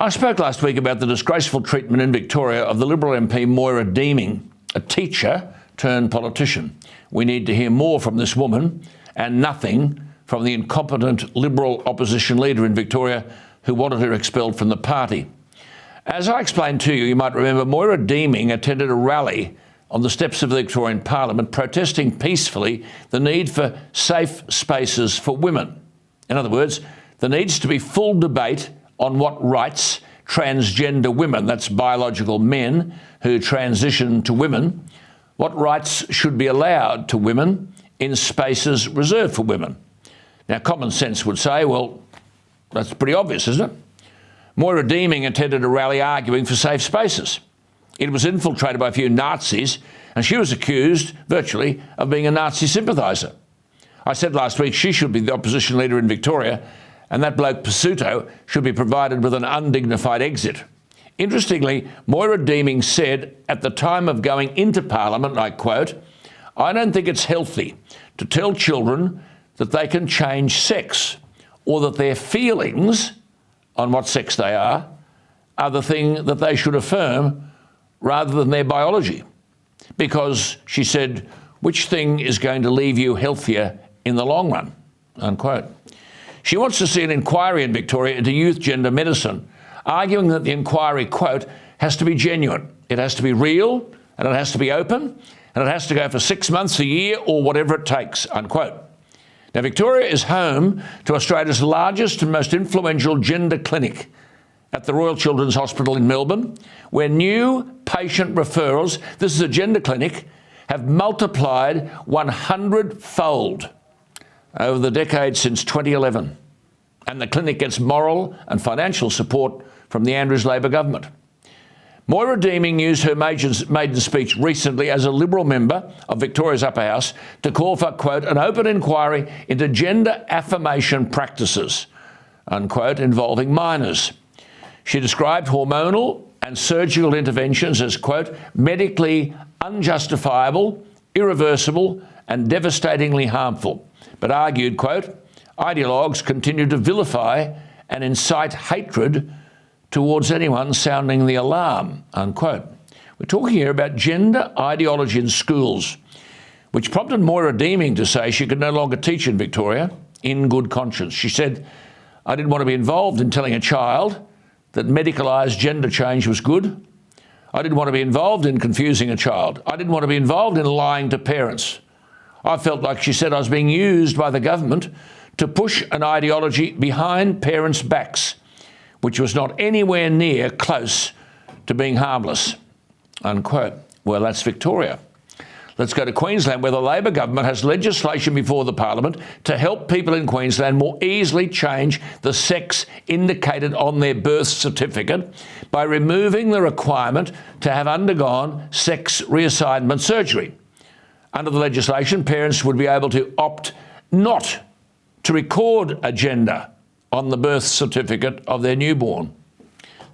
I spoke last week about the disgraceful treatment in Victoria of the Liberal MP Moira Deeming, a teacher turned politician. We need to hear more from this woman and nothing from the incompetent Liberal opposition leader in Victoria who wanted her expelled from the party. As I explained to you, you might remember Moira Deeming attended a rally on the steps of the Victorian Parliament protesting peacefully the need for safe spaces for women. In other words, there needs to be full debate on what rights transgender women, that's biological men who transition to women, what rights should be allowed to women in spaces reserved for women. Now, common sense would say, well, that's pretty obvious, isn't it? Moira Deeming attended a rally arguing for safe spaces. It was infiltrated by a few Nazis, and she was accused, virtually, of being a Nazi sympathiser. I said last week she should be the opposition leader in Victoria, and that bloke Pasuto should be provided with an undignified exit. Interestingly, Moira Deeming said at the time of going into Parliament, I quote, "I don't think it's healthy to tell children that they can change sex or that their feelings on what sex they are the thing that they should affirm rather than their biology. Because," she said, "which thing is going to leave you healthier in the long run?" Unquote. She wants to see an inquiry in Victoria into youth gender medicine, arguing that the inquiry, quote, "has to be genuine, it has to be real, and it has to be open, and it has to go for 6 months, a year, or whatever it takes," unquote. Now, Victoria is home to Australia's largest and most influential gender clinic at the Royal Children's Hospital in Melbourne, where new patient referrals, this is a gender clinic, have multiplied 100-fold over the decade since 2011. And the clinic gets moral and financial support from the Andrews Labor government. Moira Deeming used her maiden speech recently as a Liberal member of Victoria's Upper House to call for, quote, "an open inquiry into gender affirmation practices," unquote, involving minors. She described hormonal and surgical interventions as, quote, "medically unjustifiable, irreversible and devastatingly harmful," but argued, quote, "ideologues continue to vilify and incite hatred towards anyone sounding the alarm," unquote. We're talking here about gender ideology in schools, which prompted Moira Deeming to say she could no longer teach in Victoria in good conscience. She said, "I didn't want to be involved in telling a child that medicalised gender change was good. I didn't want to be involved in confusing a child. I didn't want to be involved in lying to parents. I felt like," she said, "I was being used by the government to push an ideology behind parents' backs, which was not anywhere near close to being harmless," unquote. Well, that's Victoria. Let's go to Queensland, where the Labor government has legislation before the Parliament to help people in Queensland more easily change the sex indicated on their birth certificate by removing the requirement to have undergone sex reassignment surgery. Under the legislation, parents would be able to opt not to record a gender on the birth certificate of their newborn.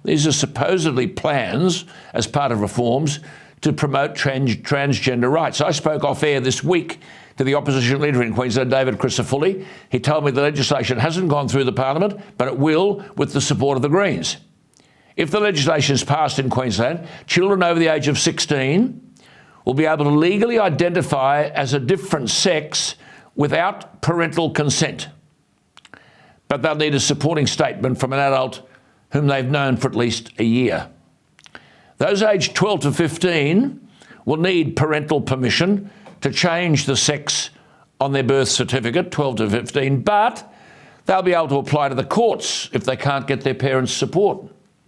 These are supposedly plans, as part of reforms, to promote transgender rights. I spoke off-air this week to the opposition leader in Queensland, David Crisafulli. He told me the legislation hasn't gone through the Parliament, but it will with the support of the Greens. If the legislation is passed in Queensland, children over the age of 16 will be able to legally identify as a different sex without parental consent. But they'll need a supporting statement from an adult whom they've known for at least a year. Those aged 12 to 15 will need parental permission to change the sex on their birth certificate, 12 to 15, but they'll be able to apply to the courts if they can't get their parents' support.